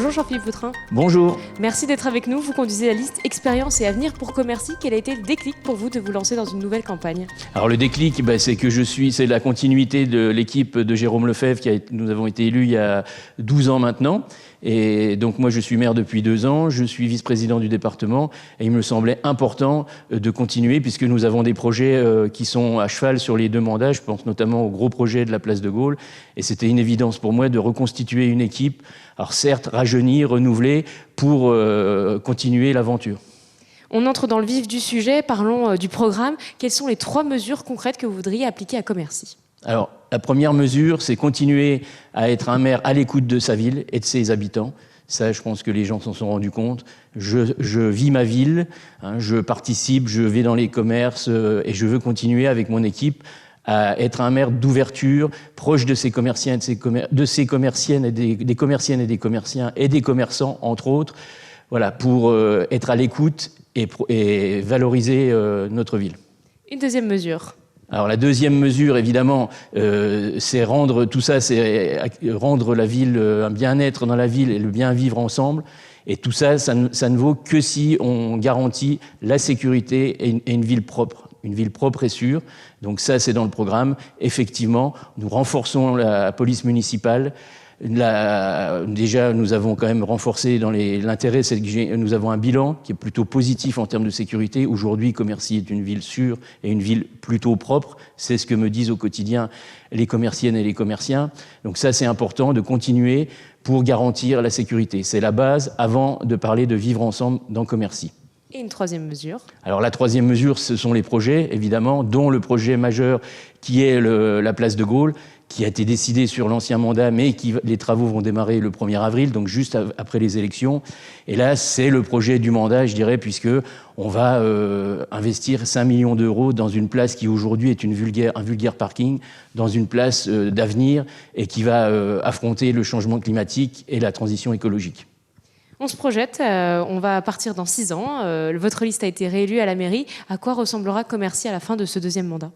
Bonjour Jean-Philippe Vautrin. Bonjour. Merci d'être avec nous. Vous conduisez la liste Expérience et Avenir pour Commercy. Quel a été le déclic pour vous de vous lancer dans une nouvelle campagne? Alors le déclic, c'est la continuité de l'équipe de Jérôme Lefebvre nous avons été élus il y a 12 ans maintenant. Et donc moi je suis maire depuis 2 ans, je suis vice-président du département et il me semblait important de continuer puisque nous avons des projets qui sont à cheval sur les 2 mandats. Je pense notamment au gros projet de la place de Gaulle et c'était une évidence pour moi de reconstituer une équipe, alors certes rajeunie, renouvelée, pour continuer l'aventure. On entre dans le vif du sujet, parlons du programme. Quelles sont les 3 mesures concrètes que vous voudriez appliquer à Commercy? Alors, la première mesure, c'est continuer à être un maire à l'écoute de sa ville et de ses habitants. Ça, je pense que les gens s'en sont rendus compte. Je vis ma ville, je participe, je vais dans les commerces et je veux continuer avec mon équipe à être un maire d'ouverture, proche de ses commerciens, de ses commerciennes et des commerciennes et des commerciens et des commerçants, entre autres, voilà, pour être à l'écoute et valoriser notre ville. Une deuxième mesure. Alors la deuxième mesure, évidemment, c'est rendre la ville, un bien-être dans la ville et le bien vivre ensemble. Et tout ça, ça ne vaut que si on garantit la sécurité et une ville propre. Une ville propre et sûre. Donc ça, c'est dans le programme. Effectivement, nous renforçons la police municipale. Déjà, nous avons quand même renforcé l'intérêt, c'est que nous avons un bilan qui est plutôt positif en termes de sécurité. Aujourd'hui, Commercy est une ville sûre et une ville plutôt propre. C'est ce que me disent au quotidien les commerciennes et les commerciants. Donc ça, c'est important de continuer pour garantir la sécurité. C'est la base avant de parler de vivre ensemble dans Commercy. Et une troisième mesure? Alors la troisième mesure, ce sont les projets, évidemment, dont le projet majeur qui est la place de Gaulle, qui a été décidé sur l'ancien mandat, mais les travaux vont démarrer le 1er avril, donc juste après les élections. Et là, c'est le projet du mandat, je dirais, puisque on va investir 5 millions d'euros dans une place qui aujourd'hui est un vulgaire parking, dans une place d'avenir et qui va affronter le changement climatique et la transition écologique. On se projette, on va partir dans 6 ans. Votre liste a été réélue à la mairie. À quoi ressemblera Commercy à la fin de ce 2e mandat?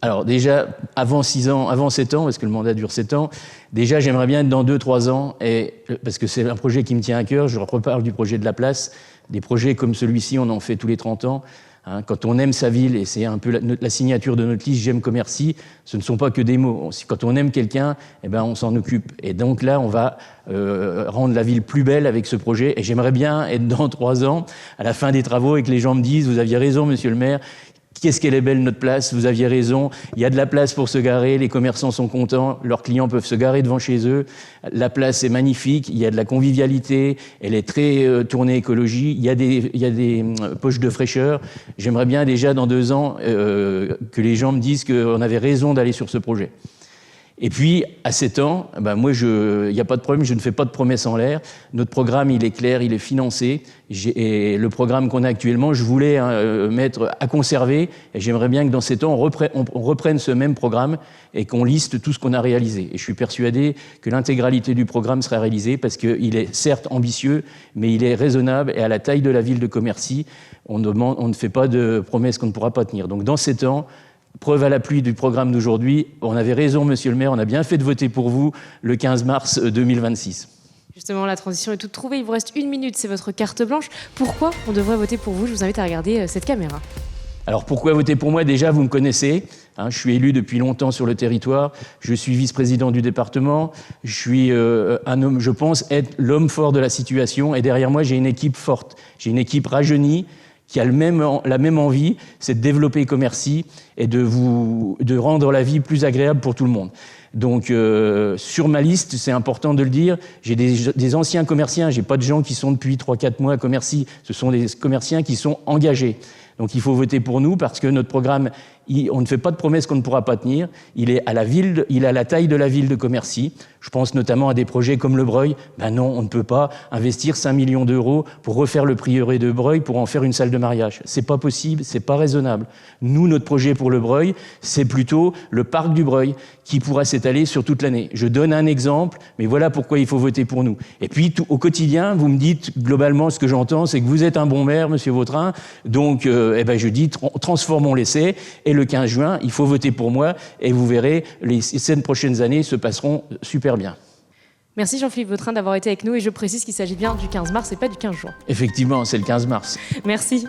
Alors déjà, avant 7 ans, parce que le mandat dure 7 ans, déjà j'aimerais bien être dans 2-3 ans, parce que c'est un projet qui me tient à cœur, je reparle du projet de la place. Des projets comme celui-ci, on en fait tous les 30 ans. Quand on aime sa ville, et c'est un peu la signature de notre liste, j'aime Commercy, ce ne sont pas que des mots. Quand on aime quelqu'un, on s'en occupe. Et donc là, on va rendre la ville plus belle avec ce projet. Et j'aimerais bien être dans 3 ans, à la fin des travaux, et que les gens me disent « Vous aviez raison, monsieur le maire ». Qu'est-ce qu'elle est belle notre place, vous aviez raison, il y a de la place pour se garer, les commerçants sont contents, leurs clients peuvent se garer devant chez eux, la place est magnifique, il y a de la convivialité, elle est très tournée écologie, il y a des poches de fraîcheur. J'aimerais bien déjà dans 2 ans que les gens me disent qu'on avait raison d'aller sur ce projet. Et puis, à 7 ans, moi, il n'y a pas de problème, je ne fais pas de promesses en l'air. Notre programme, il est clair, il est financé. Et le programme qu'on a actuellement, je voulais mettre à conserver. Et j'aimerais bien que dans 7 ans, on reprenne ce même programme et qu'on liste tout ce qu'on a réalisé. Et je suis persuadé que l'intégralité du programme sera réalisée parce qu'il est certes ambitieux, mais il est raisonnable. Et à la taille de la ville de Commercy, on ne fait pas de promesses qu'on ne pourra pas tenir. Donc dans 7 ans, preuve à l'appui du programme d'aujourd'hui, on avait raison, monsieur le maire, on a bien fait de voter pour vous le 15 mars 2026. Justement, la transition est toute trouvée. Il vous reste 1 minute, c'est votre carte blanche. Pourquoi on devrait voter pour vous? Je vous invite à regarder cette caméra. Alors pourquoi voter pour moi? Déjà, vous me connaissez. Je suis élu depuis longtemps sur le territoire. Je suis vice-président du département. Je suis un homme, je pense, être l'homme fort de la situation. Et derrière moi, j'ai une équipe forte. J'ai une équipe rajeunie, qui a la même envie, c'est de développer Commercy et de rendre la vie plus agréable pour tout le monde. Donc sur ma liste, c'est important de le dire, j'ai des anciens commerciants, j'ai pas de gens qui sont depuis 3-4 mois à Commercy, ce sont des commerciants qui sont engagés. Donc il faut voter pour nous parce que notre programme, on ne fait pas de promesses qu'on ne pourra pas tenir. Il est à la taille de la ville de Commercy. Je pense notamment à des projets comme le Breuil. Non, on ne peut pas investir 5 millions d'euros pour refaire le prieuré de Breuil pour en faire une salle de mariage. C'est pas possible, c'est pas raisonnable. Nous, notre projet pour le Breuil, c'est plutôt le parc du Breuil qui pourra s'étaler sur toute l'année. Je donne un exemple, mais voilà pourquoi il faut voter pour nous. Et puis, au quotidien, vous me dites, globalement, ce que j'entends, c'est que vous êtes un bon maire, monsieur Vautrin. Donc, je dis, transformons l'essai. Et le 15 juin, il faut voter pour moi. Et vous verrez, les 7 prochaines années se passeront super bien. Merci Jean-Philippe Vautrin d'avoir été avec nous et je précise qu'il s'agit bien du 15 mars et pas du 15 juin. Effectivement, c'est le 15 mars. Merci.